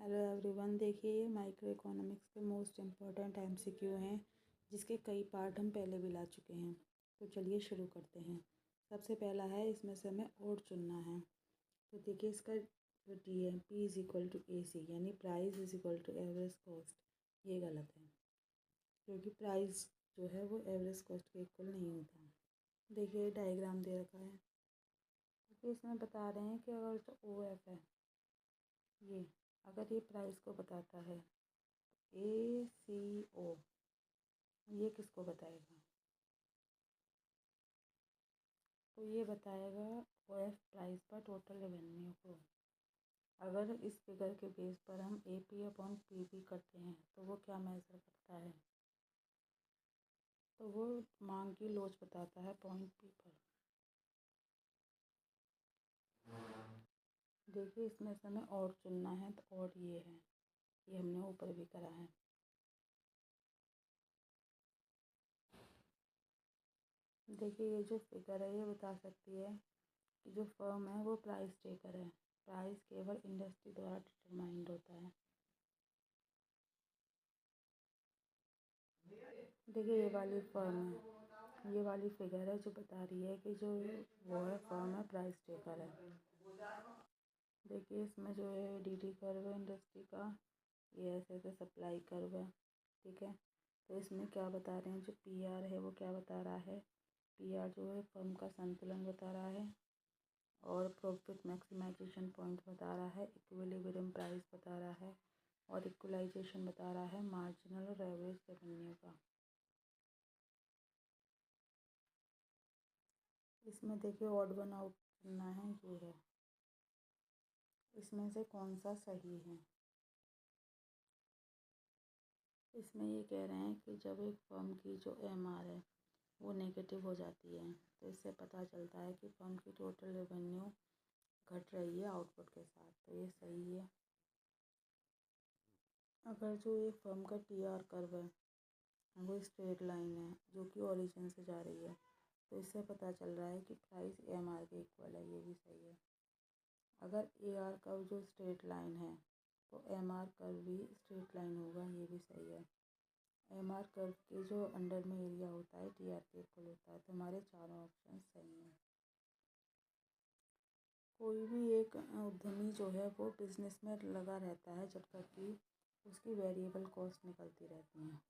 Hello everyone, देखिए ये micro economics के मोस्ट इम्पॉर्टेंट एमसीक्यू हैं जिसके कई पार्ट हम पहले भी ला चुके हैं। तो चलिए शुरू करते हैं। सबसे पहला है, इसमें से हमें ओड चुनना है। तो देखिए इसका जो डी है, P is equal to A C, यानी price is equal to average cost. ये गलत है क्योंकि प्राइस जो है वो एवरेज कॉस्ट के इक्वल नहीं होता। देखिए डायग्राम दे रखा है। देखिए इसमें बता रहे हैं कि अगर जो ओ एफ है, ये अगर ये प्राइस को बताता है, ए सी ओ, ये किसको बताएगा? तो ये बताएगा ओ एफ प्राइस पर टोटल रेवेन्यू को। अगर इस फिगर के बेस पर हम A P upon P B करते हैं तो वो क्या मेजर करता है? तो वो मांग की लोच बताता है पॉइंट पी पर। देखिए इसमें से हमें और चुनना है, तो और ये है, ये हमने ऊपर भी करा है। देखिए ये जो फिगर है ये बता सकती है कि जो फर्म है वो प्राइस टेकर है। प्राइस केवल इंडस्ट्री द्वारा डिटरमाइंड होता है। देखिए ये वाली फर्म है, ये वाली फिगर है जो बता रही है कि जो वो है फर्म है प्राइस टेकर है। देखिए इसमें जो है डी टी कर्व है इंडस्ट्री का, ये ऐसे ऐसे सप्लाई कर्व है, ठीक है। तो इसमें क्या बता रहे हैं, जो पी आर है वो क्या बता रहा है? पी आर जो है फर्म का संतुलन बता रहा है, और प्रॉफिट मैक्सिमाइजेशन पॉइंट बता रहा है, इक्विलिब्रियम प्राइस बता रहा है, और इक्वलाइजेशन बता रहा है मार्जिनल और एवरेज रेवेन्यू का। इसमें देखिए ऑड वन आउट करना है, ये है। इसमें से कौन सा सही है? इसमें ये कह रहे हैं कि जब एक फर्म की जो एम आर है वो नेगेटिव हो जाती है तो इससे पता चलता है कि फर्म की टोटल रेवेन्यू घट रही है आउटपुट के साथ, तो ये सही है। अगर जो एक फर्म का टी आर कर्व है वो स्ट्रेट लाइन है जो कि ओरिजिन से जा रही है, तो इससे पता चल रहा है कि प्राइस एम आर के इक्वल है, ये भी सही है। अगर ए आर कर्व जो स्ट्रेट लाइन है तो एम आर कर्व भी स्ट्रेट लाइन होगा, ये भी सही है। एम आर कर्व के जो अंडर में एरिया होता है टी आर के इक्वल होता है, तो हमारे चारों ऑप्शन सही हैं। कोई भी एक उद्यमी जो है वो बिजनेस में लगा रहता है जब तक कि उसकी वेरिएबल कॉस्ट निकलती रहती हैं।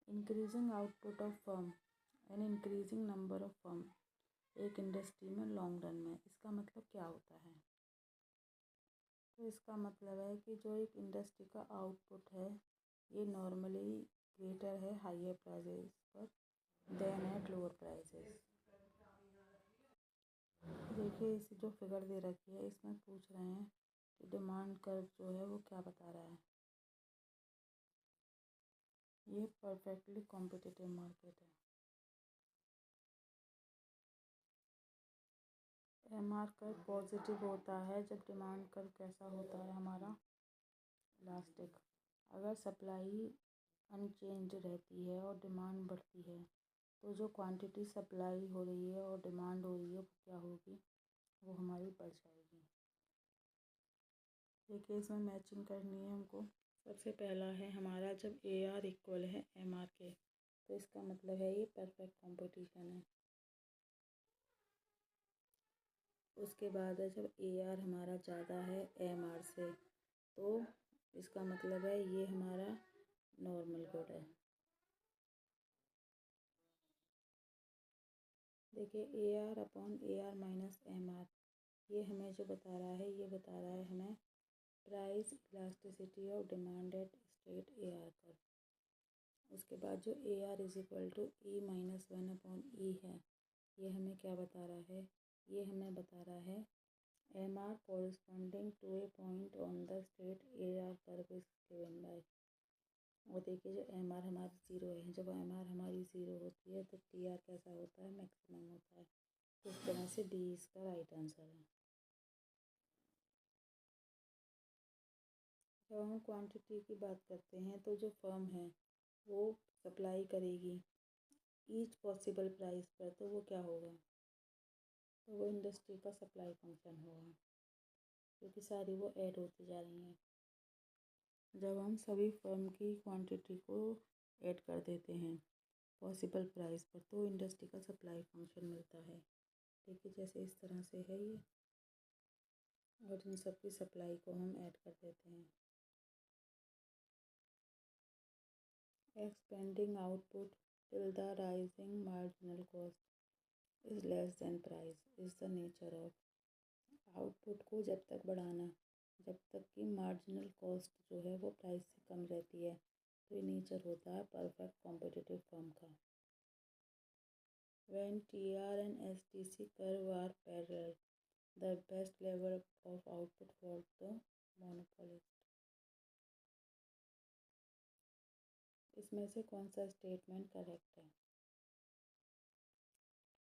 Increasing output of firm and increasing number of firm एक इंडस्ट्री में लॉन्ग रन में, इसका मतलब क्या होता है? तो इसका मतलब है कि जो एक इंडस्ट्री का आउटपुट है ये नॉर्मली ग्रेटर है हायर प्राइसेस पर देन एट लोअर प्राइसेस। देखिए इस जो फिगर दे रखी है इसमें पूछ रहे हैं कि डिमांड कर्व जो है वो क्या बता रहा है। ये परफेक्टली कॉम्पिटिटिव मार्केट है। एम आर कर्व पॉजिटिव होता है जब डिमांड कर्व कैसा होता है हमारा, इलास्टिक। अगर सप्लाई अनचेंज रहती है और डिमांड बढ़ती है तो जो क्वांटिटी सप्लाई हो रही है और डिमांड हो रही है वो क्या होगी? वो हमारी बढ़ जाएगी। देखिए इसमें मैचिंग करनी है हमको। सबसे पहला है हमारा, जब ए आर इक्वल है एम आर के तो इसका मतलब है ये परफेक्ट कंपटीशन है। उसके बाद है जब ए आर हमारा ज़्यादा है एम आर से तो इसका मतलब है ये हमारा नॉर्मल गुड है। देखिए A R upon A R minus M R, ये हमें जो बता रहा है ये बता रहा है हमें price elasticity of demand at state A R पर। उसके बाद जो A R is equal to E minus one upon E है, ये हमें क्या बता रहा है? ये हमें बता रहा है M R corresponding to a point on the state A R curve is given by. और देखिए जो एम आर हमारी ज़ीरो है, जब एम आर हमारी ज़ीरो होती है तो टी आर कैसा होता है? मैक्सिमम होता है। तो इस तरह से डी इसका राइट आंसर है। जब हम क्वांटिटी की बात करते हैं तो जो फर्म है वो सप्लाई करेगी ईच पॉसिबल प्राइस पर, तो वो क्या होगा? तो वो इंडस्ट्री का सप्लाई फंक्शन होगा। क्योंकि सारी वो ऐड होती जा रही हैं। जब हम सभी फर्म की क्वांटिटी को ऐड कर देते हैं पॉसिबल प्राइस पर, तो इंडस्ट्री का सप्लाई फंक्शन मिलता है। देखिए जैसे इस तरह से है ये, और इन सब की सप्लाई को हम ऐड कर देते हैं। Expanding output till the rising marginal cost is less than price is the nature of। Output को जब तक बढ़ाना जब तक कि मार्जिनल कॉस्ट जो है वो प्राइस से कम रहती है, तो ये नेचर होता है परफेक्ट कॉम्पिटिटिव फर्म का। When TR and STC curve are parallel, the best level of output for the monopolist। इसमें से कौन सा स्टेटमेंट करेक्ट है?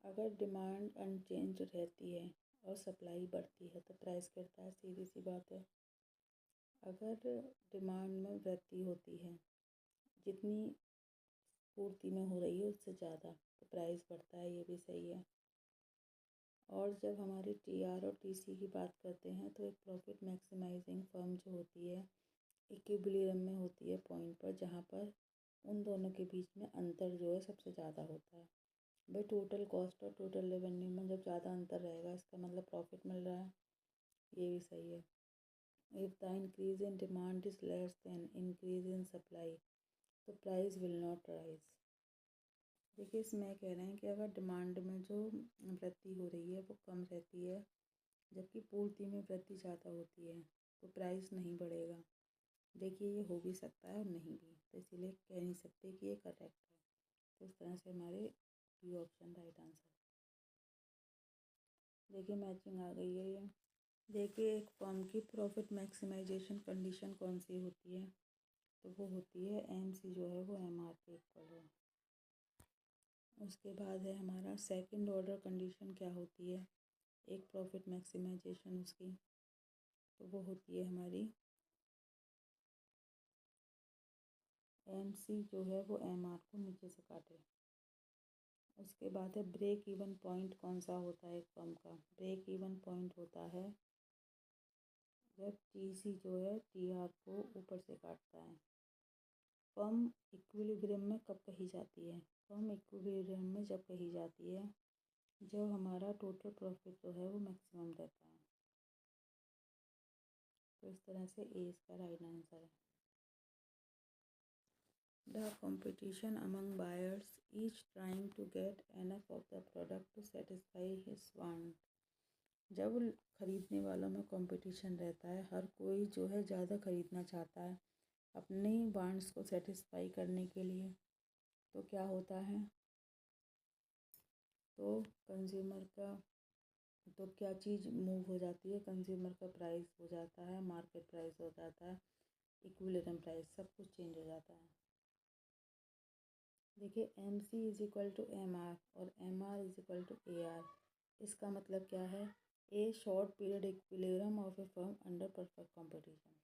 अगर डिमांड अनचेंज रहती है और सप्लाई बढ़ती है तो प्राइस गिरता है, सीधी सी बात है। अगर डिमांड में वृद्धि होती है, जितनी पूर्ति में हो रही है उससे ज़्यादा, तो प्राइस बढ़ता है, ये भी सही है। और जब हमारी TR और TC की बात करते हैं तो एक प्रॉफिट मैक्सिमाइजिंग फर्म जो होती है इक्विलिब्रियम में होती है पॉइंट पर, जहाँ पर उन दोनों के बीच में अंतर जो है सबसे ज़्यादा होता है। भाई टोटल कॉस्ट और टोटल रेवेन्यू में जब ज़्यादा अंतर रहेगा इसका मतलब प्रॉफिट मिल रहा है, ये भी सही है। If the increase in demand is less than increase in supply तो प्राइस विल नॉट राइज। देखिए इसमें कह रहे हैं कि अगर डिमांड में जो वृद्धि हो रही है वो कम रहती है, जबकि पूर्ति में वृद्धि ज़्यादा होती है, तो प्राइस नहीं बढ़ेगा। देखिए ये हो भी सकता है और नहीं भी, तो इसीलिए कह नहीं सकते कि ये करेक्ट है। तो इस तरह से हमारे बी ऑप्शन राइट आंसर। देखिए मैचिंग आ गई है ये। देखिए एक फर्म की प्रॉफिट मैक्सिमाइजेशन कंडीशन कौन सी होती है, तो वो होती है MC जो है वो MR के इक्वल हो। उसके बाद है हमारा सेकंड ऑर्डर कंडीशन क्या होती है एक प्रॉफिट मैक्सिमाइजेशन उसकी, तो वो होती है हमारी MC जो है वो MR को नीचे से काटे। उसके बाद है ब्रेक इवन पॉइंट कौन सा होता है एक फर्म का, ब्रेक इवन पॉइंट होता है जब TC जो है TR को ऊपर से काटता है। फर्म इक्विलिब्रियम में कब कही जाती है? फर्म इक्विलिब्रियम में जब कही जाती है जब हमारा टोटल प्रॉफिट जो है वो मैक्सिमम रहता है। तो इस तरह से ए इसका राइट आंसर है। The competition among buyers, each trying to get enough of the product to satisfy his want। जब खरीदने वालों में कंपटीशन रहता है, हर कोई जो है ज़्यादा खरीदना चाहता है अपने वांट्स को सेटिस्फाई करने के लिए, तो क्या होता है, तो कंज्यूमर का तो क्या चीज़ मूव हो जाती है, कंज्यूमर का प्राइस हो जाता है, मार्केट प्राइस हो जाता है, इक्विलिब्रियम प्राइस, सब कुछ चेंज हो जाता है। देखिए MC is equal to MR और MR is equal to AR। इसका मतलब क्या है, a short period equilibrium of a firm under perfect competition.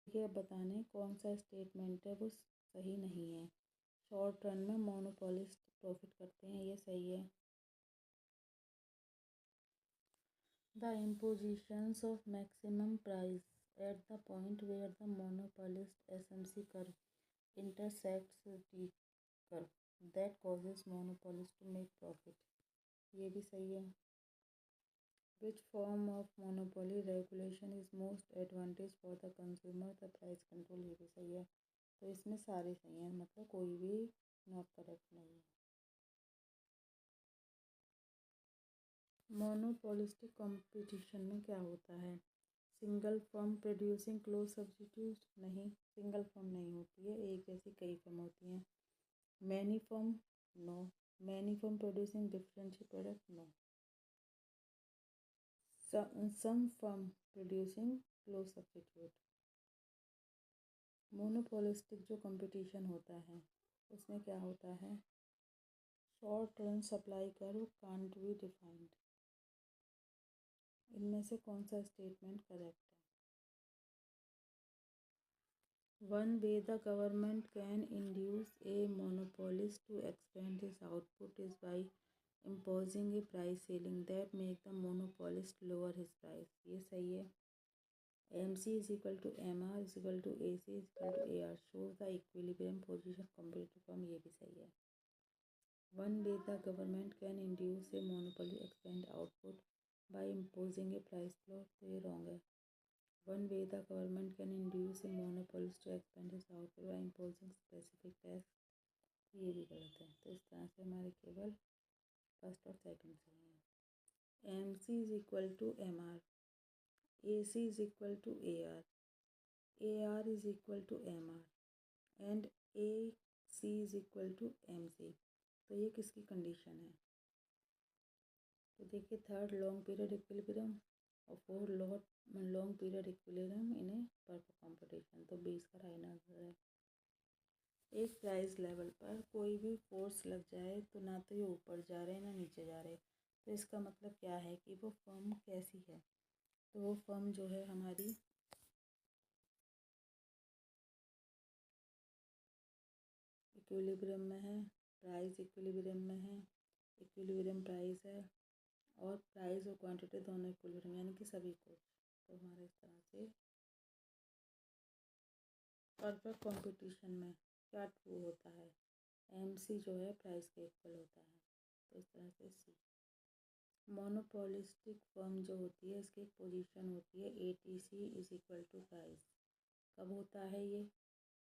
देखिए अब बताने कौन सा स्टेटमेंट है वो सही नहीं है। शॉर्ट रन में मोनोपोलिस्ट प्रॉफिट करते हैं, ये सही है। The impositions of maximum price at the point where the monopolist SMC curve intersects the curve that causes monopolist to make profit, ये भी सही है। Which form of monopoly regulation is most advantage for the consumer, the price control, ये भी सही है। तो इसमें सारे सही हैं, मतलब कोई भी नॉट करेक्ट नहीं है। मोनोपोलिस्टिक कंपटीशन में क्या होता है, single firm producing close substitute, नहीं सिंगल फर्म नहीं होती है, एक जैसी कई फर्म होती हैं। Many firm, no. Many firm producing differential product, no. Some firm producing close substitute. Monopolistic जो कंपटीशन होता है उसमें क्या होता है, short run supply curve can't be defined. इनमें से कौन सा स्टेटमेंट करेक्ट है? One way the government can induce a monopolist to expand his output is by imposing a price ceiling that make the monopolist lower his price, ये सही है। MC is equal to MR is equal to AC is equal to AR shows the equilibrium position competitive firm, ये भी सही है। One way the government can induce a monopoly expand output by imposing a price floor, तो ये wrong है। One way the government can induce a monopolist to expand its output by imposing specific tax, ये भी गलत है। तो इस तरह से हमारे केवल फर्स्ट और सेकंड सही है। MC is equal to MR, AC is equal to AR, AR is equal to MR and AC is equal to MC, तो ये किसकी कंडीशन है? तो देखिए थर्ड लॉन्ग पीरियड इक्विलिब्रियम और fourth long period equilibrium in a perfect competition, तो 20 का right answer है। एक प्राइस लेवल पर कोई भी फोर्स लग जाए तो ना तो ये ऊपर जा रहे ना नीचे जा रहे, तो इसका मतलब क्या है कि वो फर्म कैसी है? तो वो फर्म जो है हमारी इक्विलिब्रियम में है, प्राइस इक्विलिब्रियम में है, इक्विलिब्रियम प्राइस है और प्राइस और क्वांटिटी दोनों इक्विलिब्रियम यानी कि सभी कुछ। तो हमारे इस तरह से परफेक्ट कंपटीशन में क्या ट्रू होता है? MC जो है प्राइस के इक्वल होता है, तो इस तरह से C। मोनोपोलिस्टिक फर्म जो होती है इसकी एक पोजीशन होती है ATC is equal to price, कब होता है ये?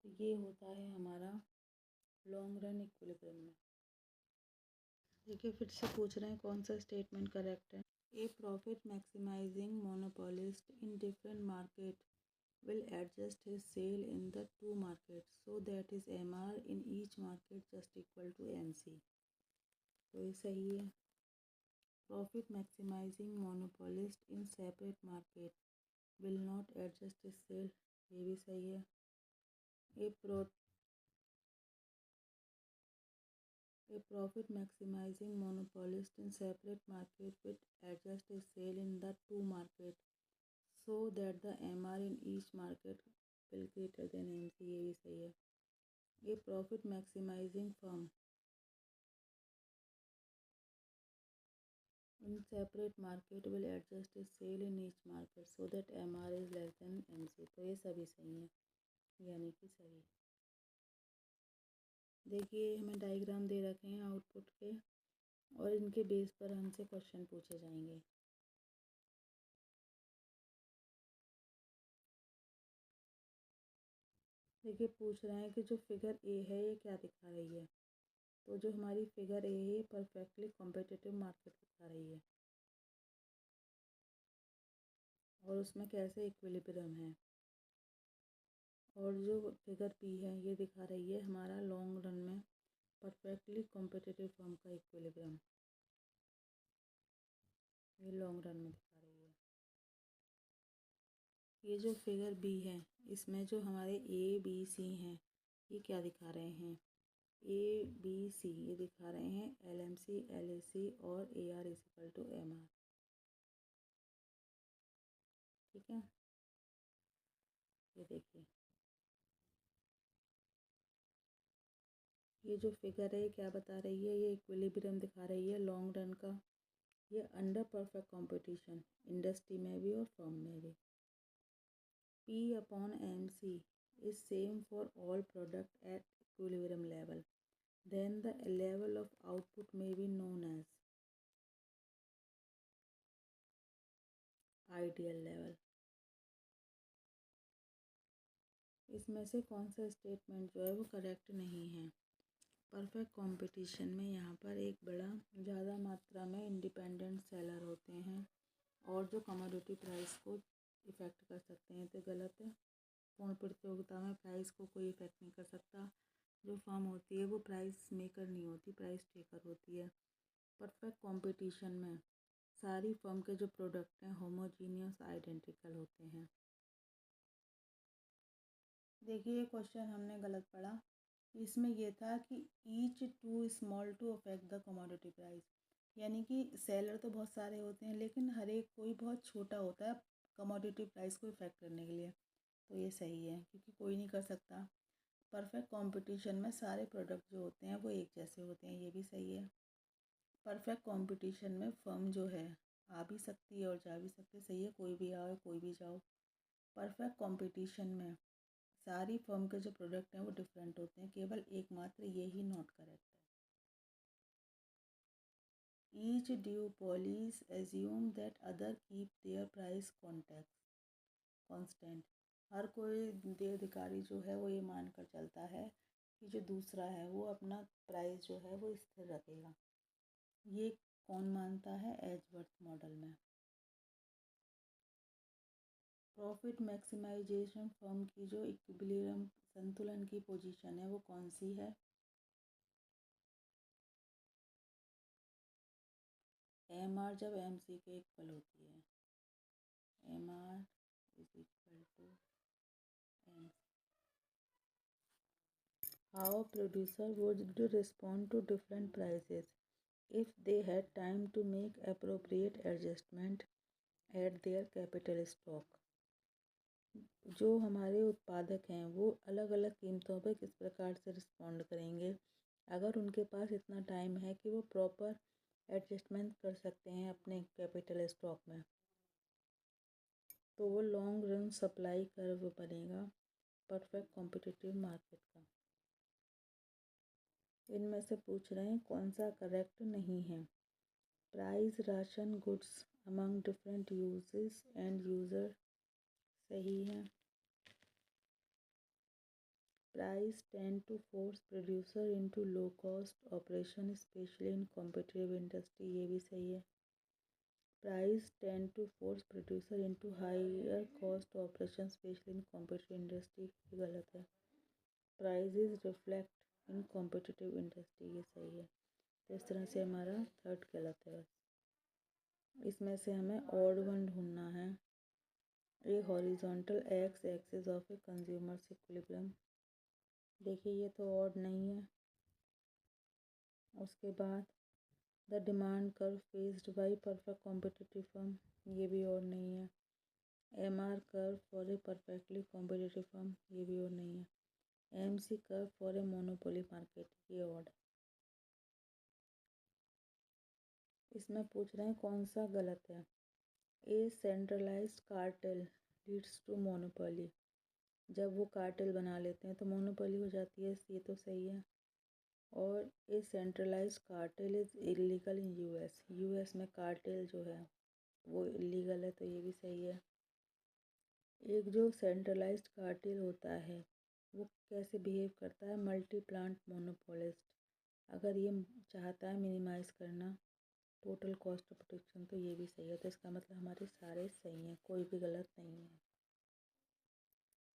तो ये होता है हमारा लॉन्ग रन इक्विलिब्रियम में। देखिए फिर से पूछ रहे हैं कौन सा स्टेटमेंट करेक्ट है। A profit maximising monopolist in different market will adjust his sale in the two markets so that his MR in each market just equal to MC, तो ये सही है। Profit maximizing monopolist in separate market will not adjust his sale, ये भी सही है। A profit maximizing monopolist in separate market will adjust his sale in the two market so that the MR in each market will greater than MC, ये भी सही है। A profit maximizing firm in separate market will adjust its sale in each market so that MR is less than MC, तो ये सभी सही है यानी कि सही। देखिए हमें डायग्राम दे रखे हैं आउटपुट के और इनके बेस पर हमसे क्वेश्चन पूछे जाएंगे। देखिए पूछ रहे हैं कि जो फिगर ए है ये क्या दिखा रही है? तो जो हमारी फिगर ए है परफेक्टली कॉम्पिटिटिव मार्केट दिखा रही है और उसमें कैसे इक्विलिब्रियम है। और जो फिगर बी है ये दिखा रही है हमारा लॉन्ग रन में परफेक्टली कॉम्पिटिटिव फर्म का इक्विलिब्रियम, ये लॉन्ग रन में दिखा रही है। ये जो फिगर बी है इसमें जो हमारे ABC हैं ये क्या दिखा रहे हैं? ABC ये दिखा रहे हैं LMC LAC और AR is equal to MR, ठीक है। ये देखिए ये जो फिगर है क्या बता रही है? ये इक्विलिब्रियम दिखा रही है लॉन्ग रन का, ये अंडर परफेक्ट कंपटीशन इंडस्ट्री में भी और फर्म में भी। P/MC is same for all product at equilibrium level, then the level of output may be known as ideal level। इसमें से कौन सा स्टेटमेंट जो है वो करेक्ट नहीं है? परफेक्ट कंपटीशन में यहाँ पर एक बड़ा ज़्यादा मात्रा में इंडिपेंडेंट सेलर होते हैं और जो कमोडिटी प्राइस को इफ़ेक्ट कर सकते हैं, तो गलत है। पूर्ण प्रतियोगिता में प्राइस को कोई इफ़ेक्ट नहीं कर सकता। जो फर्म होती है वो प्राइस मेकर नहीं होती, प्राइस टेकर होती है। परफेक्ट कंपटीशन में सारी फर्म के जो प्रोडक्ट हैं होमोजीनियस आइडेंटिकल होते हैं। देखिए ये क्वेश्चन हमने गलत पढ़ा। इसमें ये था कि each too small to affect the commodity price, यानी कि सेलर तो बहुत सारे होते हैं लेकिन हर एक कोई बहुत छोटा होता है कमोडिटी प्राइस को इफ़ेक्ट करने के लिए, तो ये सही है क्योंकि कोई नहीं कर सकता। परफेक्ट कंपटीशन में सारे प्रोडक्ट जो होते हैं वो एक जैसे होते हैं, ये भी सही है। परफेक्ट कंपटीशन में फर्म जो है आ भी सकती है और जा भी सकती है, सही है, कोई भी आओ कोई भी जाओ। परफेक्ट कंपटीशन में सारी फर्म के जो प्रोडक्ट हैं वो डिफरेंट होते हैं, केवल एकमात्र ये ही नॉट करेक्ट है। Each duopolies assume that other keep their price constant. हर कोई दे अधिकारी जो है वो ये मानकर चलता है कि जो दूसरा है वो अपना प्राइस जो है वो स्थिर रखेगा। ये कौन मानता है? एजवर्थ मॉडल में। प्रॉफिट मैक्सिमाइजेशन फर्म की जो इक्विलिब्रियम संतुलन की पोजीशन है वो कौन सी है? एम आर जब एम सी के इक्वल होती है, M R is equal to M. How producer would respond to different prices if they had time to make appropriate adjustment at their capital stock। जो हमारे उत्पादक हैं वो अलग अलग कीमतों पर किस प्रकार से रिस्पॉन्ड करेंगे अगर उनके पास इतना टाइम है कि वो प्रॉपर एडजस्टमेंट कर सकते हैं अपने कैपिटल स्टॉक में, तो वो लॉन्ग रन सप्लाई कर्व बनेगा परफेक्ट कॉम्पिटिटिव मार्केट का। इनमें से पूछ रहे हैं कौन सा करेक्ट नहीं है। Price ration goods among different uses and user सही है। Price tend to force producer into low cost operation specially in competitive industry ये भी सही है। Price tend to force producer into higher cost operation specially in competitive industry ये गलत है। Prices reflect in competitive industry ये सही है। तो इस तरह से हमारा थर्ड गलत है। बस इसमें से हमें ऑड वन ढूंढना है। A horizontal x axis of a consumer's equilibrium, देखिए ये तो ऑड नहीं है। उसके बाद the demand curve faced by perfect competitive firm, ये भी ऑड नहीं है। M R curve for a perfectly competitive firm, ये भी ऑड नहीं है। M C curve for a monopoly market, ये ऑड। इसमें पूछ रहे हैं कौन सा गलत है। A centralised cartel leads to monopoly, जब वो कार्टेल बना लेते हैं तो मोनोपोली हो जाती है, ये तो सही है। और a centralise cartel is illegal in US, US में कार्टेल जो है वो इलीगल है, तो ये भी सही है। एक जो सेंट्रलाइज्ड कार्टेल होता है वो कैसे बिहेव करता है? मल्टी प्लांट मोनोपोलिस्ट, अगर ये चाहता है मिनिमाइज़ करना टोटल कॉस्ट ऑफ प्रोडक्शन, तो ये भी सही है। तो इसका मतलब हमारे सारे सही हैं, कोई भी गलत नहीं है।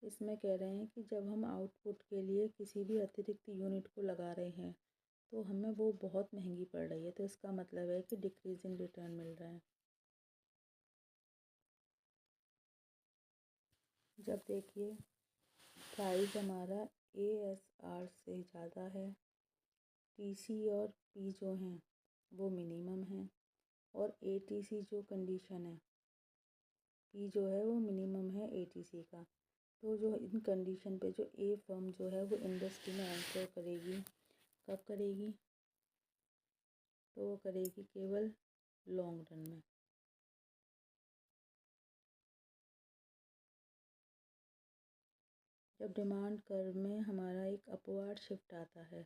इसमें कह रहे हैं कि जब हम आउटपुट के लिए किसी भी अतिरिक्त यूनिट को लगा रहे हैं तो हमें वो बहुत महंगी पड़ रही है, तो इसका मतलब है कि डिक्रीजिंग रिटर्न मिल रहा है। जब देखिए प्राइस हमारा ए एस आर से ज़्यादा है, टी सी और पी जो हैं वो मिनिमम है, और ए टी सी जो कंडीशन है, पी जो है वो मिनिमम है ए टी सी का, तो जो इन कंडीशन पे जो ए फर्म जो है वो इंडस्ट्री में एंटर करेगी, कब करेगी? तो वो करेगी केवल लॉन्ग रन में। जब डिमांड कर्व में हमारा एक अपवार्ड शिफ्ट आता है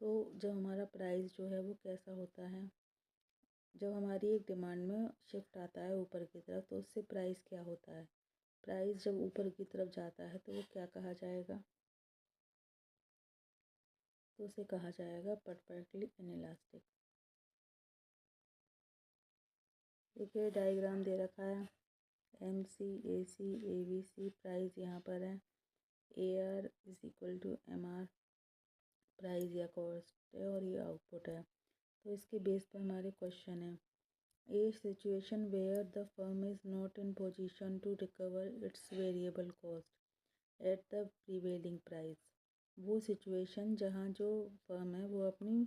तो जब हमारा प्राइस जो है वो कैसा होता है? जब हमारी एक डिमांड में शिफ्ट आता है ऊपर की तरफ तो उससे प्राइस क्या होता है? प्राइस जब ऊपर की तरफ जाता है तो वो क्या कहा जाएगा? तो उसे कहा जाएगा परफेक्टली इनइलास्टिक। देखिए डायग्राम दे रखा है, M C A C A B C, price यहाँ पर है, A R is equal to M R, price या कॉस्ट है, और ये आउटपुट है। तो इसके बेस पर हमारे क्वेश्चन है, a situation where the firm is not in position to recover its variable cost at the prevailing price, वो सिचुएशन जहाँ जो फर्म है वो अपनी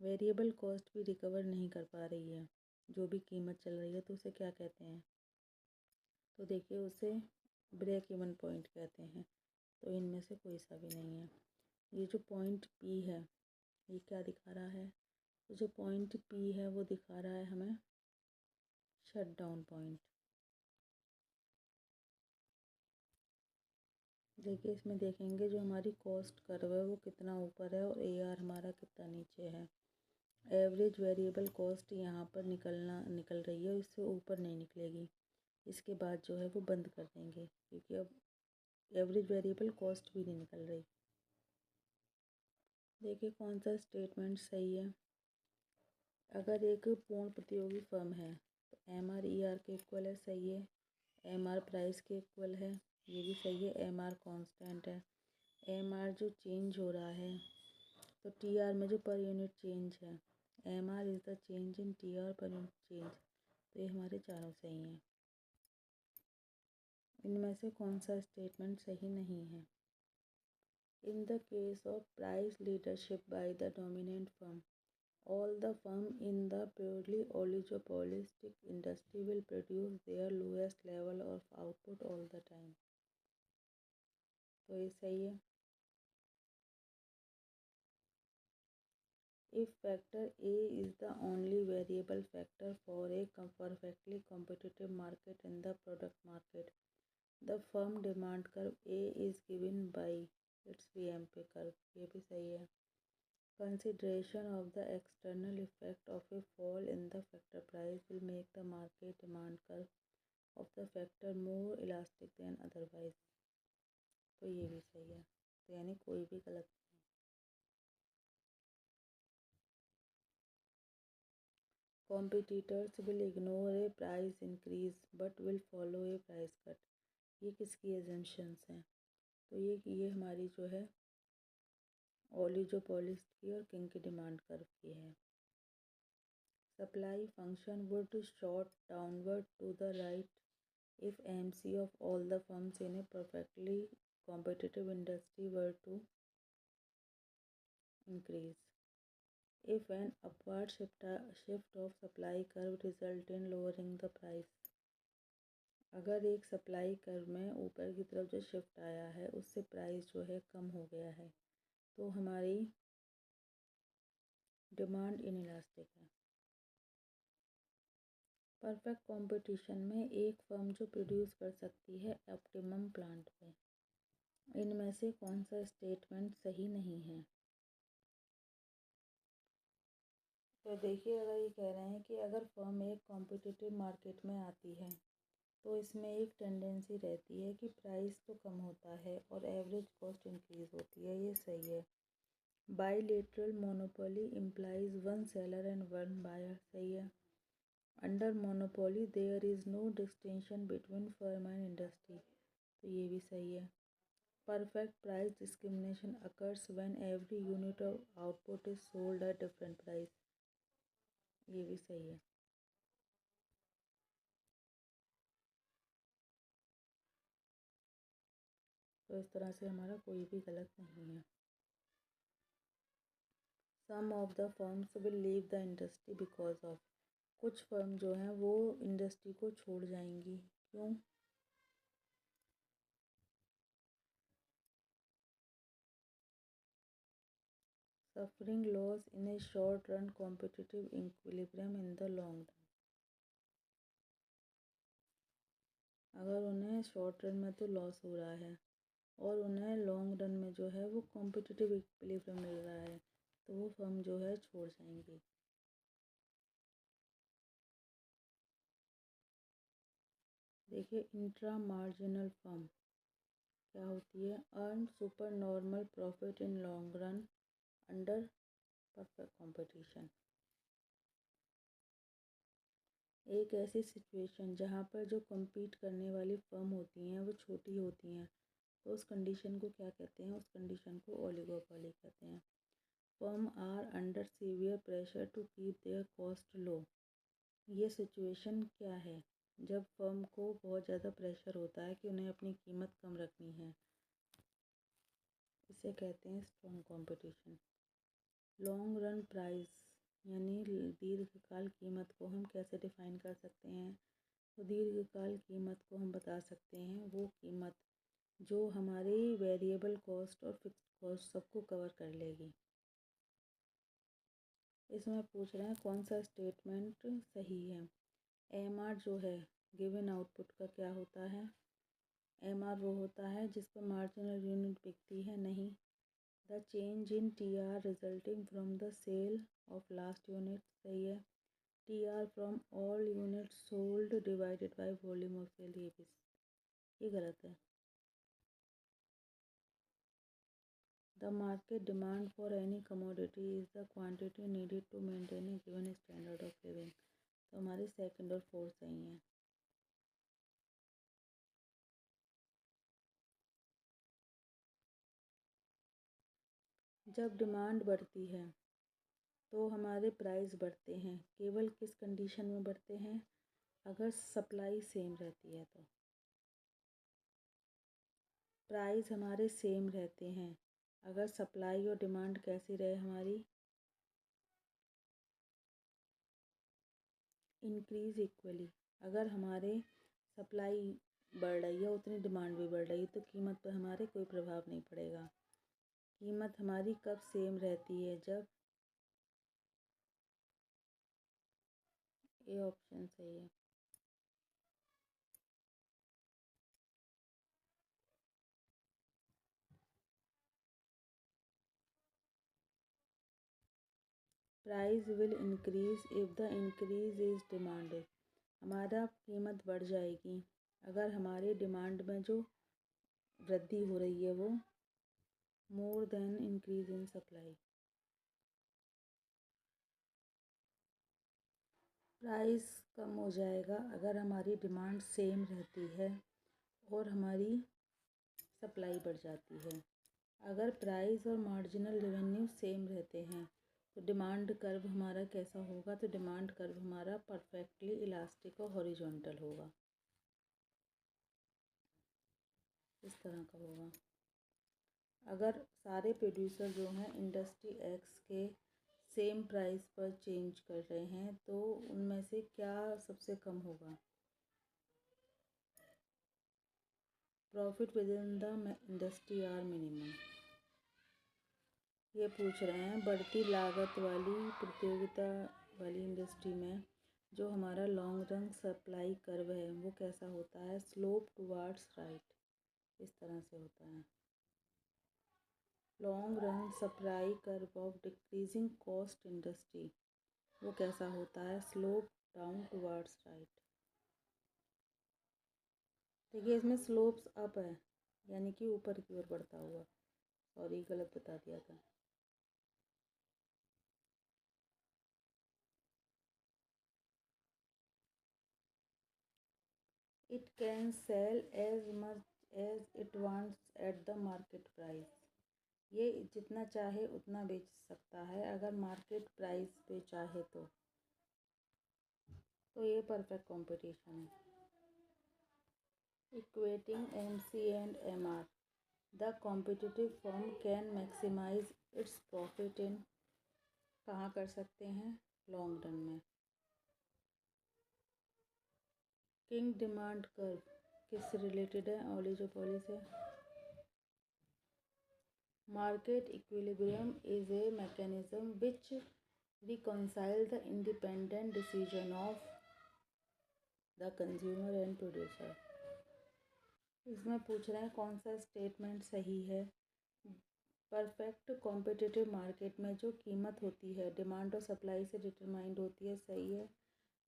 वेरिएबल कॉस्ट भी रिकवर नहीं कर पा रही है, जो भी कीमत चल रही है, तो उसे क्या कहते हैं? तो देखिए उसे ब्रेक इवन पॉइंट कहते हैं। तो इनमें से कोई सा भी नहीं है। ये जो पॉइंट पी है ये क्या दिखा रहा है? तो जो पॉइंट पी है वो दिखा रहा है हमें शट डाउन पॉइंट। देखिए इसमें देखेंगे जो हमारी कॉस्ट कर्व है वो कितना ऊपर है और AR हमारा कितना नीचे है। एवरेज वेरिएबल कॉस्ट यहाँ पर निकल रही है, इससे ऊपर नहीं निकलेगी। इसके बाद जो है वो बंद कर देंगे क्योंकि अब एवरेज वेरिएबल कॉस्ट भी नहीं निकल रही। देखिए कौन सा स्टेटमेंट सही है। अगर एक पूर्ण प्रतियोगी फर्म है तो MR ER के इक्वल है, सही है। MR प्राइस के इक्वल है, ये भी सही है। MR कांस्टेंट है। MR जो चेंज हो रहा है तो TR में जो पर यूनिट चेंज है, MR is the change in TR per unit change. तो ये हमारे चारों सही हैं। इनमें से कौन सा स्टेटमेंट सही नहीं है। In the case of price leadership by the dominant firm, all the firm in the purely oligopolistic industry will produce their lowest level of output all the time। तो ये सही है। If factor A is the only variable factor for a perfectly competitive market in the product market, the firm demand curve A is given by its VMP curve। ये भी सही है। Consideration of the external effect of a fall in the factor price will make the market demand curve of the factor more elastic than otherwise। तो ये भी सही है। तो यानी कोई भी गलत नहीं। Competitors will ignore a price increase but will follow a price cut। ये किसकी एजम्पशंस हैं। तो ये हमारी जो है ओलिगोपोलिस्ट की और किंग की डिमांड कर्व की है। Supply function would short downward to the right if MC of all the firms in a perfectly competitive industry were to increase। If an upward shift of supply curve result in lowering the price, अगर एक supply curve में ऊपर की तरफ जो shift आया है उससे प्राइस जो है कम हो गया है तो हमारी डिमांड इनइलास्टिक है। परफेक्ट कंपटीशन में एक फर्म जो प्रोड्यूस कर सकती है ऑप्टिमम प्लांट पे। इनमें से कौन सा स्टेटमेंट सही नहीं है। तो देखिए अगर ये कह रहे हैं कि अगर फर्म एक कॉम्पिटिटिव मार्केट में आती है तो इसमें एक टेंडेंसी रहती है कि प्राइस तो कम होता है और एवरेज कॉस्ट इंक्रीज होती है, ये सही है। Bilateral monopoly implies one seller and one buyer, सही है। Under monopoly there is no distinction between firm and industry, तो ये भी सही है। Perfect price discrimination occurs when every unit of output is sold at different price, ये भी सही है। तो इस तरह से हमारा कोई भी गलत नहीं है। Some of the firms will leave the industry because of, कुछ फर्म जो हैं वो इंडस्ट्री को छोड़ जाएंगी, क्यों। Suffering loss in a short run competitive equilibrium in the long run, अगर उन्हें शॉर्ट रन में तो लॉस हो रहा है और उन्हें लॉन्ग रन में जो है वो कॉम्पिटिटिव इक्विलिब्रियम मिल रहा है तो वो फर्म जो है छोड़ जाएंगी। देखिए इंट्रा मार्जिनल फर्म क्या होती है। Earn super normal profit in long run under perfect competition, एक ऐसी सिचुएशन जहाँ पर जो compete करने वाली फर्म होती हैं वो छोटी होती हैं तो उस कंडीशन को क्या कहते हैं, उस कंडीशन को ओलिगोपोली कहते हैं। Firm are under severe pressure to keep their cost low, ये सिचुएशन क्या है, जब फर्म को बहुत ज़्यादा प्रेशर होता है कि उन्हें अपनी कीमत कम रखनी है, इसे कहते हैं strong competition. Long run price यानी दीर्घकाल कीमत को हम कैसे डिफाइन कर सकते हैं, तो दीर्घकाल कीमत को हम बता सकते हैं वो कीमत जो हमारी वेरिएबल कॉस्ट और फिक्स्ड कॉस्ट सबको कवर कर लेगी। इसमें पूछ रहे हैं कौन सा स्टेटमेंट सही है। एम आर जो है गिवन आउटपुट का क्या होता है, एम आर वो होता है जिस पर मार्जिनल यूनिट बिकती है, नहीं। The change in T R resulting from the sale of last unit, सही है। T R from all unit sold divided by volume of sale, ये गलत है। The market demand for any commodity is the quantity needed to maintain a given standard of living, तो हमारे second और fourth सही हैं। जब डिमांड बढ़ती है तो हमारे प्राइस बढ़ते हैं, केवल किस कंडीशन में बढ़ते हैं, अगर सप्लाई सेम रहती है तो। प्राइस हमारे सेम रहते हैं अगर सप्लाई और डिमांड कैसी रहे हमारी, इंक्रीज इक्वली। अगर हमारे सप्लाई बढ़ रही है उतनी डिमांड भी बढ़ रही है तो कीमत पर हमारे कोई प्रभाव नहीं पड़ेगा। कीमत हमारी कब सेम रहती है, जब, ये ऑप्शन सही है। Price will increase if the increase is demanded, हमारा कीमत बढ़ जाएगी अगर हमारी डिमांड में जो वृद्धि हो रही है वो more than increase in supply. Price कम हो जाएगा अगर हमारी डिमांड सेम रहती है और हमारी सप्लाई बढ़ जाती है। अगर प्राइस और मार्जिनल रेवेन्यू सेम रहते हैं तो डिमांड कर्व हमारा कैसा होगा, तो डिमांड कर्व हमारा परफेक्टली इलास्टिक और हॉरिजॉन्टल होगा, इस तरह का होगा। अगर सारे प्रोड्यूसर जो हैं इंडस्ट्री एक्स के सेम प्राइस पर चेंज कर रहे हैं तो उनमें से क्या सबसे कम होगा, profit within the industry are minimum. ये पूछ रहे हैं बढ़ती लागत वाली प्रतियोगिता वाली इंडस्ट्री में जो हमारा लॉन्ग रन सप्लाई कर्व है वो कैसा होता है, स्लोप टुवार्ड्स राइट, इस तरह से होता है। Long run supply curve of decreasing cost industry वो कैसा होता है, स्लोप डाउन टुवार्ड्स राइट। देखिए इसमें स्लोप्स अप है यानी कि ऊपर की ओर बढ़ता हुआ, सॉरी गलत बता दिया था। It can sell as much as it wants at the market price, ये जितना चाहे उतना बेच सकता है अगर मार्केट प्राइस पे चाहे तो ये परफेक्ट कंपटीशन है। Equating M C and M R, the competitive firm can maximize its profit in, कहाँ कर सकते हैं, लॉन्ग रन में। किंग डिमांड कर्व किससे रिलेटेड है, ओलिगोपोली से। Market equilibrium is a mechanism which reconcile the independent decision of the consumer and producer। इसमें पूछ रहे हैं कौन सा स्टेटमेंट सही है। परफेक्ट कॉम्पिटिटिव मार्केट में जो कीमत होती है डिमांड और सप्लाई से डिटरमाइंड होती है, सही है।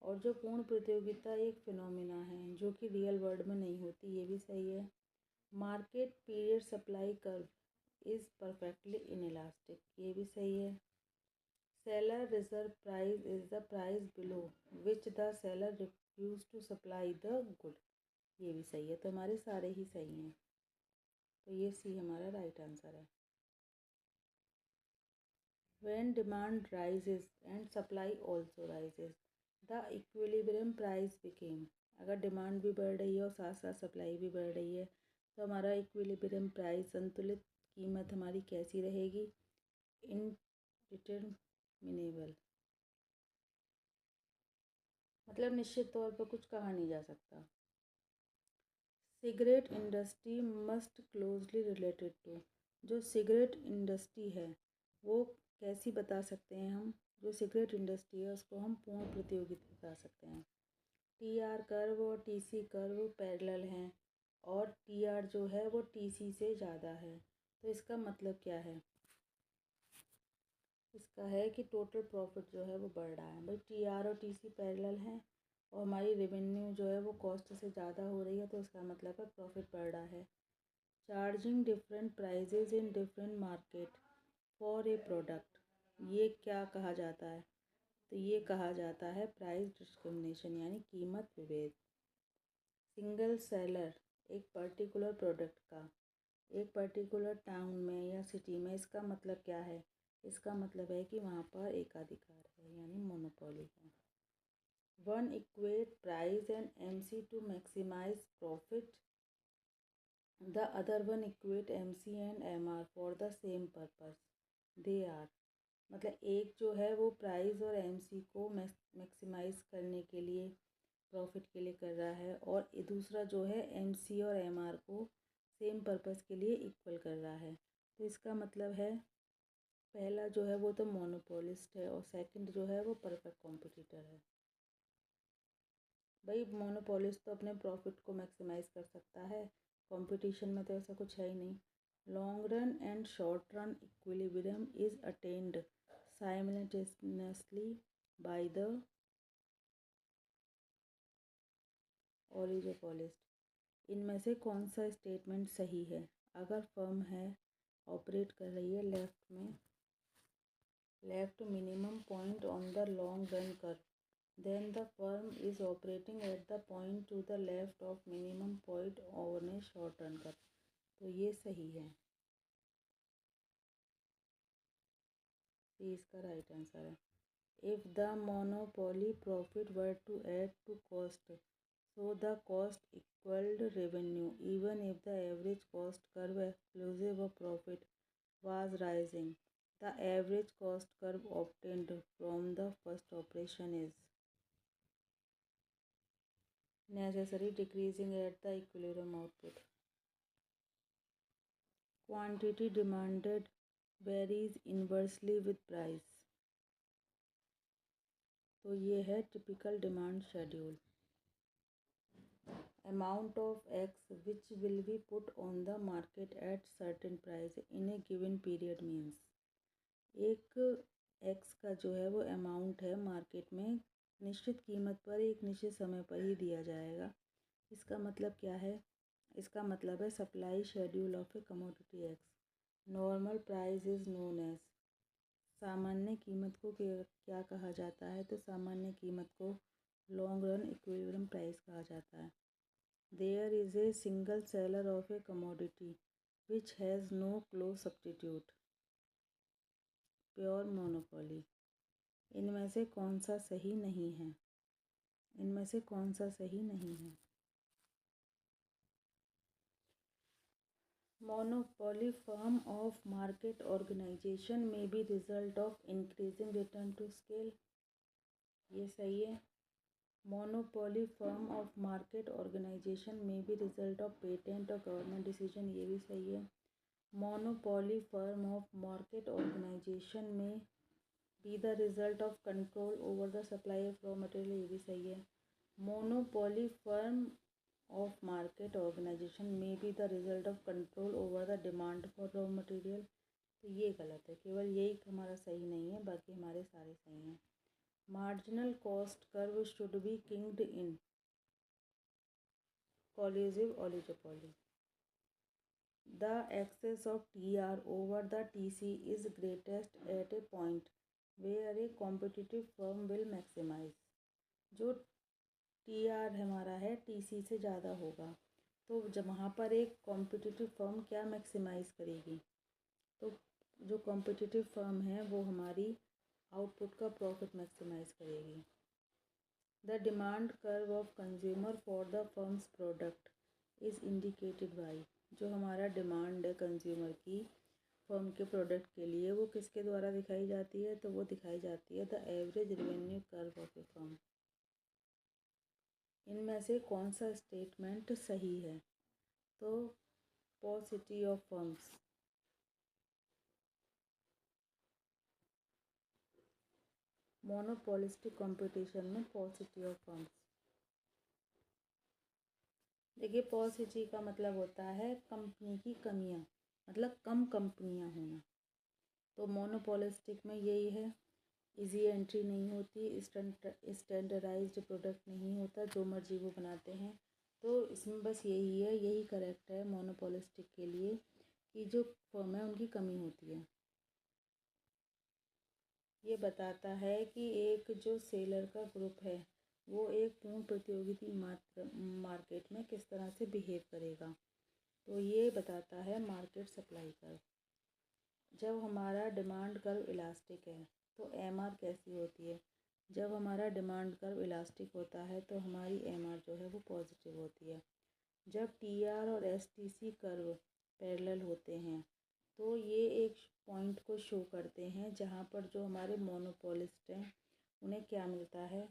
और जो पूर्ण प्रतियोगिता एक फिनोमिना है जो कि रियल वर्ल्ड में नहीं होती, ये भी सही है। Market period supply curve is perfectly inelastic, ये भी सही है। Seller reserve price is the price below which the seller refuse to supply the good, ये भी सही है। तो हमारे सारे ही सही हैं, तो ये सी हमारा राइट आंसर है। When demand rises and supply also rises the equilibrium price became, अगर डिमांड भी बढ़ रही है और साथ साथ सप्लाई भी बढ़ रही है तो हमारा इक्विलिब्रियम प्राइस, संतुलित कीमत हमारी कैसी रहेगी, इनडिटरमिनेबल, मतलब निश्चित तौर पर कुछ कहा नहीं जा सकता। Cigarette industry must closely related to, जो सिगरेट इंडस्ट्री है वो कैसी बता सकते हैं हम, जो सिगरेट इंडस्ट्री है उसको हम पूर्ण प्रतियोगिता बता सकते हैं। TR कर्व और TC कर्व पैरेलल हैं और TR जो है वो TC से ज़्यादा है। तो इसका मतलब क्या है? इसका है कि टोटल प्रॉफिट जो है वो बढ़ रहा है। भाई TR और TC पैरेलल हैं और हमारी रेवेन्यू जो है वो कॉस्ट से ज़्यादा हो रही है, तो इसका मतलब है प्रॉफिट बढ़ रहा है। Charging different prices in different market for a product, ये क्या कहा जाता है? तो ये कहा जाता है प्राइस डिस्क्रिमिनेशन, यानी कीमत विभेद। सिंगल सेलर एक पर्टिकुलर प्रोडक्ट का एक पर्टिकुलर टाउन में या सिटी में, इसका मतलब क्या है? इसका मतलब है कि वहाँ पर एकाधिकार है, यानी मोनोपोली है। One equate price and MC to maximize profit, the other one equate MC and MR for the same purpose, they are. मतलब एक जो है वो प्राइस और MC को मैक्सिमाइज करने के लिए, प्रॉफिट के लिए कर रहा है, और दूसरा जो है MC और MR को सेम पर्पस के लिए इक्वल कर रहा है। तो इसका मतलब है पहला जो है वो तो मोनोपोलिस्ट है और सेकंड जो है वो परफेक्ट कॉम्पिटिटर है। भाई मोनोपोलिस्ट तो अपने प्रॉफिट को मैक्सिमाइज कर सकता है, कंपटीशन में तो ऐसा कुछ है ही नहीं। Long run and short run equilibrium is attained simultaneously by the oligopolist. इनमें से कौन सा स्टेटमेंट सही है? अगर फर्म है ऑपरेट कर रही है left minimum point on the long run curve, then the firm is operating at the point to the left of minimum point on a short run curve। तो ये सही है, ये इसका राइट आंसर है। If the monopoly profit were to add to cost, so the cost equaled revenue even if the average cost curve exclusive of profit was rising, the average cost curve obtained from the first operation is necessary decreasing at the equilibrium output। Quantity demanded varies inversely with price, तो ये है typical demand schedule. Amount of x which will be put on the market at certain price in A given period means, एक x का जो है वो amount है market में निश्चित कीमत पर एक निश्चित समय पर ही दिया जाएगा। इसका मतलब क्या है? इसका मतलब है supply schedule of a commodity X. Normal price is known as, सामान्य कीमत को क्या कहा जाता है? तो सामान्य कीमत को लॉन्ग रन इक्विलिब्रियम प्राइस कहा जाता है। There is a single seller of a commodity which has no close substitute, pure monopoly. इनमें से कौन सा सही नहीं है? इनमें से कौन सा सही नहीं है? Monopoly form of market organization may be result of increasing return to scale, ये सही है। Monopoly form of market organization may be result of patent or government decision, ये भी सही है। Monopoly form of market organization may be the result of control over the supply of raw material, ये भी सही है। Monopoly form of market organization may be the result of control over the demand for raw material, तो ये गलत है, केवल यही हमारा सही नहीं है, बाकी हमारे सारे सही हैं। Marginal cost curve should be kinked in collusive oligopoly, the excess of TR over the TC is greatest at a point where a competitive firm will maximize, जो TR हमारा है TC से ज़्यादा होगा, तो जब वहाँ पर एक कॉम्पिटिटिव फर्म क्या मैक्सिमाइज़ करेगी? तो जो कॉम्पिटिटिव फर्म है वो हमारी आउटपुट का प्रॉफिट मैक्सिमाइज़ करेगी। The demand curve of consumer for the firms product is indicated by, जो हमारा डिमांड है कंज्यूमर की फर्म के प्रोडक्ट के लिए, वो किसके द्वारा दिखाई जाती है? तो वो दिखाई जाती है the average revenue curve of a firm. इनमें से कौन सा स्टेटमेंट सही है? तो पॉसिटी ऑफ फर्म्स, मोनोपोलिस्टिक कंपटीशन में पॉसिटी ऑफ फर्म्स। देखिए पॉसिटी का मतलब होता है कंपनी की कमियां, मतलब कम कंपनियां होना। तो मोनोपोलिस्टिक में यही है, इजी एंट्री नहीं होती, स्टैंडर्डाइज्ड प्रोडक्ट नहीं होता, जो मर्जी वो बनाते हैं। तो इसमें बस यही है, यही करेक्ट है मोनोपोलिस्टिक के लिए कि जो फर्म है उनकी कमी होती है। ये बताता है कि एक जो सेलर का ग्रुप है वो एक पूर्ण प्रतियोगिता मार्केट में किस तरह से बिहेव करेगा। तो ये बताता है मार्केट सप्लाई कर्व। जब हमारा डिमांड कर्व इलास्टिक है तो एमआर कैसी होती है। जब हमारा डिमांड कर्व इलास्टिक होता है तो हमारी एमआर जो है वो पॉजिटिव होती है। जब टीआर और एसटीसी कर्व पैरेलल होते हैं तो ये एक पॉइंट को शो करते हैं जहाँ पर जो हमारे मोनोपोलिस्ट हैं उन्हें क्या मिलता है,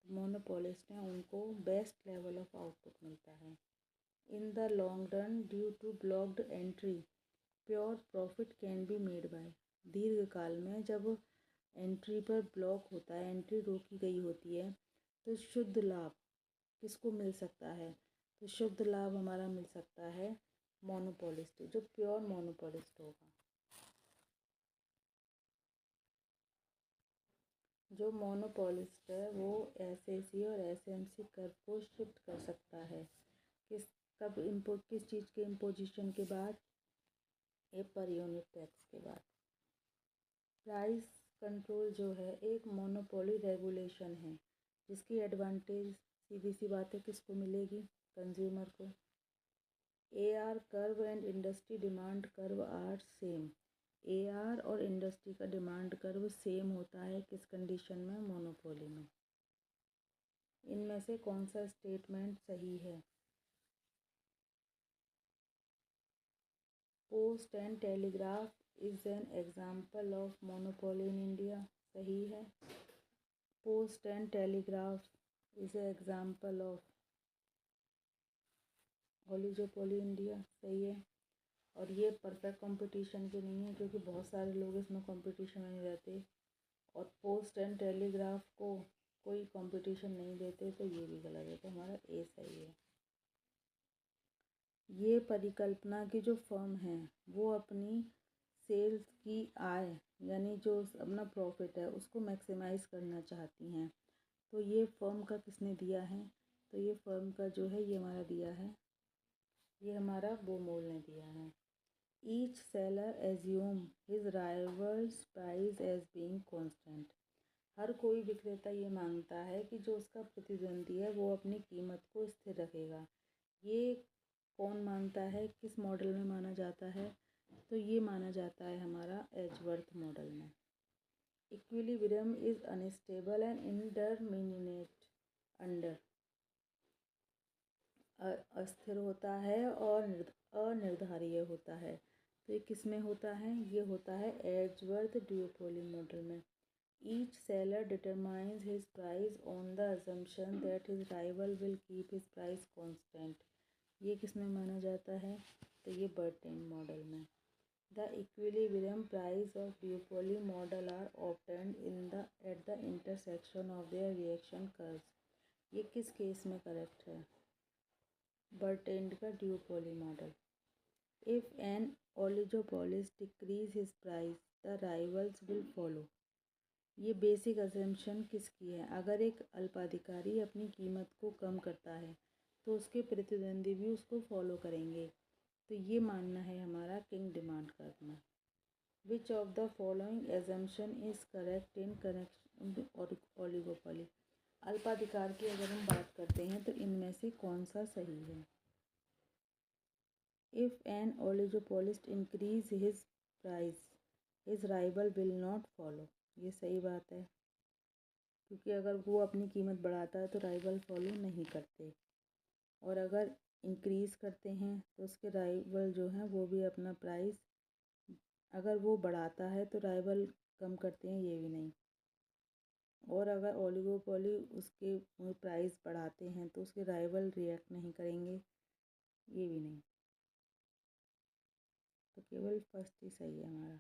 मोनोपोलिस्ट हैं उनको बेस्ट लेवल ऑफ आउटपुट मिलता है। In the long run due to blocked entry pure profit can be made by. दीर्घकाल में जब एंट्री पर ब्लॉक होता है, एंट्री रोकी गई होती है, तो शुद्ध लाभ किसको मिल सकता है। तो शुद्ध लाभ हमारा मिल सकता है मोनोपोलिस्ट, जो प्योर मोनोपोलिस्ट होगा। जो मोनोपोलिस्ट है वो एसएसी और एसएमसी कर्व को शिफ्ट कर सकता है। किस चीज़ के इम्पोजिशन के बाद, ए पर यूनिट टैक्स के बाद। प्राइस कंट्रोल जो है एक मोनोपोली रेगुलेशन है जिसकी एडवांटेज सीधी सी बात है किसको मिलेगी, कंज्यूमर को। AR curve and industry demand curve are same. AR और इंडस्ट्री का डिमांड कर्व सेम होता है किस कंडीशन में, मोनोपोली में। इनमें से कौन सा स्टेटमेंट सही है। Post and telegraph is an example of monopoly in India, सही है। Post and telegraph is a example of oligopoly India, सही है। और ये परफेक्ट कंपटीशन के नहीं है क्योंकि बहुत सारे लोग इसमें कंपटीशन में नहीं रहते, और पोस्ट एंड टेलीग्राफ को कोई कंपटीशन नहीं देते, तो ये भी गलत है। तो हमारा ए सही है। ये परिकल्पना की जो फर्म है वो अपनी सेल्स की आय यानी जो अपना प्रॉफिट है उसको मैक्सिमाइज़ करना चाहती हैं। तो ये फर्म का किसने दिया है, तो ये फर्म का जो है ये हमारा दिया है, ये हमारा बोमोल ने दिया है। Each seller assume his rivals price as being constant. हर कोई विक्रेता ये मांगता है कि जो उसका प्रतिद्वंदी है वो अपनी कीमत को स्थिर रखेगा। ये कौन मानता है, किस मॉडल में माना जाता है, तो ये माना जाता है हमारा एजवर्थ मॉडल में। Equilibrium is unstable and indeterminate under, अस्थिर होता है और अनिर्धारीय होता है। तो ये किस में होता है, ये होता है एजवर्थ ड्यूओपोली मॉडल में। Each seller determines his price on the assumption that his rival will keep his price constant. ये किस में माना जाता है, तो ये बर्टेन मॉडल में। The equilibrium price of duopoly model are obtained in the at the intersection of their reaction curves. ये किस केस में करेक्ट है, बर्टेन का duopoly model. If an oligopolist decrease his price the rivals will follow. ये basic assumption किसकी है, अगर एक अल्पाधिकारी अपनी कीमत को कम करता है तो उसके प्रतिद्वंदी भी उसको फॉलो करेंगे। तो ये मानना है हमारा किंग डिमांड कर्व में। Which of the following assumption is correct in connection oligopoly. अल्पाधिकार की अगर हम बात करते हैं तो इनमें से कौन सा सही है। If an oligopolist increase his price his rival will not follow. ये सही बात है क्योंकि अगर वो अपनी कीमत बढ़ाता है तो राइवल फॉलो नहीं करते, और अगर इंक्रीज़ करते हैं तो उसके राइवल जो हैं वो भी अपना प्राइस, अगर वो बढ़ाता है तो राइवल कम करते हैं, ये भी नहीं। और अगर ओलिगोपोली उसके प्राइस बढ़ाते हैं तो उसके राइवल रिएक्ट नहीं करेंगे, ये भी नहीं। तो केवल फर्स्ट ही सही है हमारा।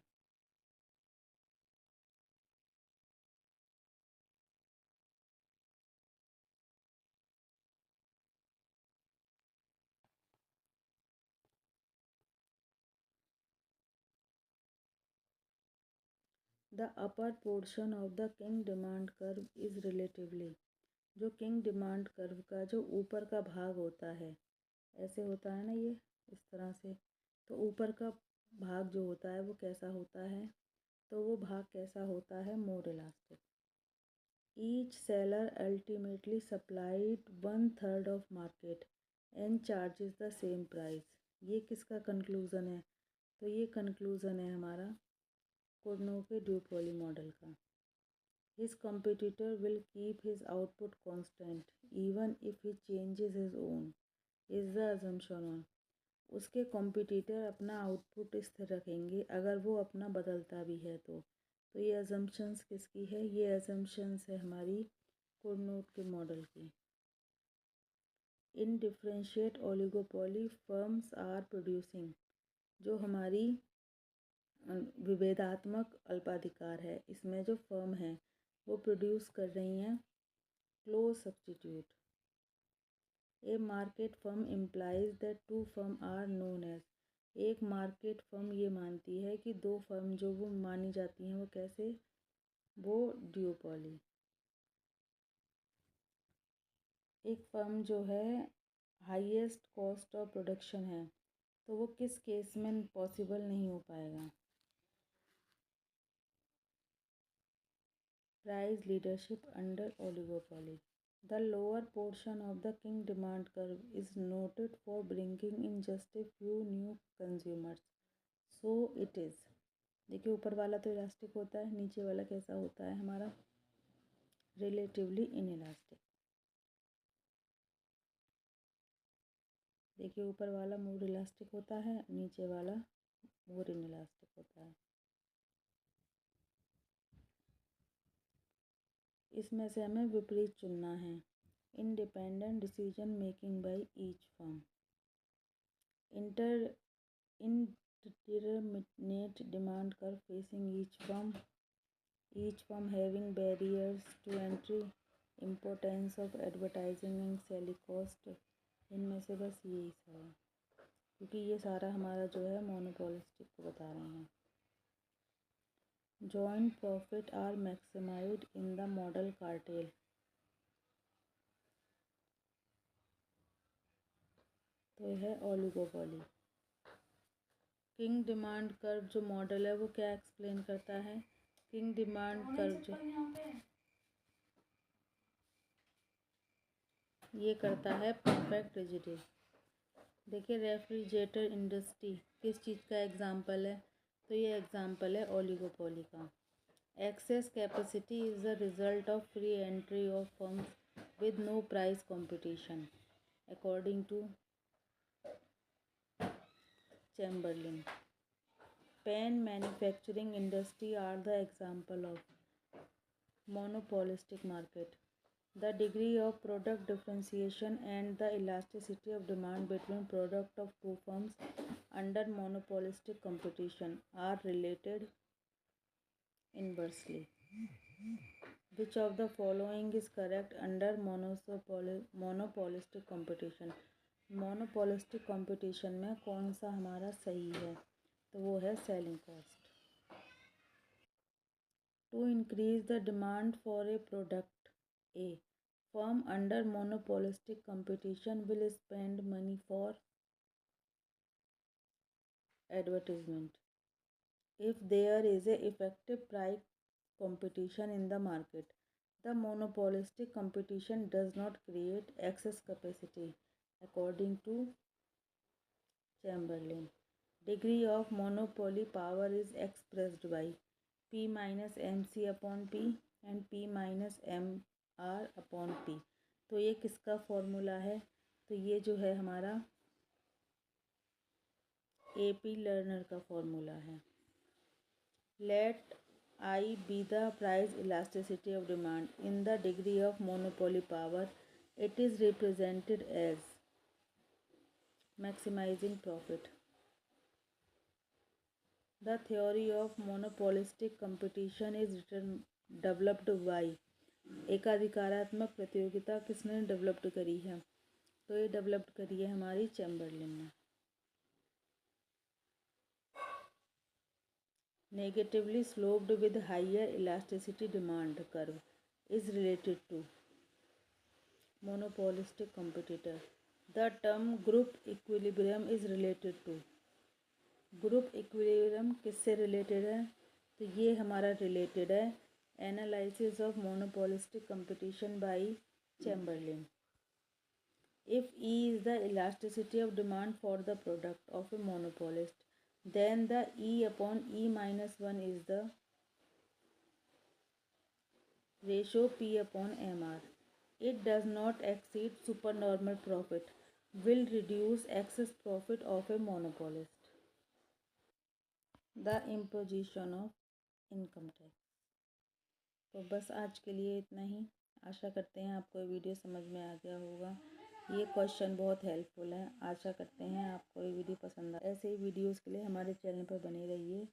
The upper portion of the king demand curve is relatively, जो किंग डिमांड कर्व का जो ऊपर का भाग होता है, ऐसे होता है ना ये इस तरह से, तो ऊपर का भाग जो होता है वो कैसा होता है, तो वो भाग कैसा होता है, मोर elastic. Each seller ultimately supplied 1/3 of market and charges the same price. ये किसका कंक्लूज़न है, तो ये कंक्लूज़न है हमारा कुर्नो के ड्यूपोली मॉडल का। His competitor will keep his output constant even if he changes his own is the assumption on. उसके कॉम्पिटिटर अपना आउटपुट स्थिर रखेंगे अगर वो अपना बदलता भी है तो ये अजम्पशंस किसकी है, ये अजम्पशंस है हमारी कुर्नोट के मॉडल की। In differentiate oligopoly firms are producing, जो हमारी विभेदात्मक अल्पाधिकार है, इसमें जो फर्म है वो प्रोड्यूस कर रही हैं close substitute. A market firm implies that two firm are known as, एक मार्केट फर्म ये मानती है कि दो फर्म जो वो मानी जाती हैं वो कैसे, वो ड्यूपोली। एक फर्म जो है हाईएस्ट कॉस्ट ऑफ प्रोडक्शन है, तो वो किस केस में पॉसिबल नहीं हो पाएगा, price leadership under oligopoly. The lower portion of the king demand curve is noted for bringing in just a few new consumers. So it is। देखिए ऊपर वाला तो इलास्टिक होता है, नीचे वाला कैसा होता है हमारा, रिलेटिवली इनइलास्टिक। देखिए ऊपर वाला मोर इलास्टिक होता है, नीचे वाला मोर इनइलास्टिक होता है। इसमें से हमें विपरीत चुनना है। Independent decision making by each firm, inter indeterminate demand curve facing each firm having barriers to entry, importance of advertising and selling cost। इनमें से बस यही सब है, क्योंकि ये सारा हमारा जो है मोनोपोलिस्टिक को बता रहे हैं। Joint profit are maximized in the model cartel, तो यह है ओलिगोपोली। किंग डिमांड कर्व जो मॉडल है वो क्या एक्सप्लेन करता है, किंग डिमांड कर्व जो ये करता है परफेक्ट रिजिडिटी। देखिए रेफ्रिजरेटर इंडस्ट्री किस चीज़ का एग्जाम्पल है, तो ये एग्जाम्पल है ओलिगोपोली का। Excess capacity is the result of free entry of firms with no price competition according to Chamberlin. Pen manufacturing industry are the example of monopolistic market. The degree of product differentiation and the elasticity of demand between product of two firms under monopolistic competition are related inversely. Which of the following is correct under monopolistic competition? Monopolistic competition में कौन सा हमारा सही है, तो वो है selling cost. To increase the demand for a product A, firm under monopolistic competition will spend money for advertisement. If there is a effective price competition in the market, the monopolistic competition does not create excess capacity according to Chamberlain. Degree of monopoly power is expressed by P minus MC upon P and P minus MR upon P। तो ये किसका formula है, तो ये जो है हमारा AP Lerner का फॉर्मूला है। Let I be the price elasticity of demand in the degree of monopoly power. It is represented as maximizing profit. The theory of monopolistic competition is developed by, एकाधिकारात्मक प्रतियोगिता किसने developed करी है, तो ये developed करी है हमारी चैम्बरलिन ने। negatively sloped with higher elasticity demand curve is related to monopolistic competitor. The term group equilibrium is related to group equilibrium किससे रिलेटेड है? तो ये हमारा रिलेटेड है analysis of monopolistic competition by Chamberlin. If E is the elasticity of demand for the product of a monopolist, then the E upon E minus 1 is the ratio P upon MR. It does not exceed supernormal profit, will reduce excess profit of a monopolist. The imposition of income tax. तो बस आज के लिए इतना ही. आशा करते हैं आपको ये वीडियो समझ में आ गया होगा. ये क्वेश्चन बहुत हेल्पफुल है. आशा करते हैं आपको ये वीडियो पसंद आए. ऐसे ही वीडियोस के लिए हमारे चैनल पर बने रहिए.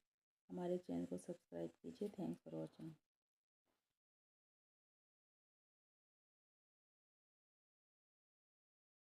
हमारे चैनल को सब्सक्राइब कीजिए. Thanks for watching.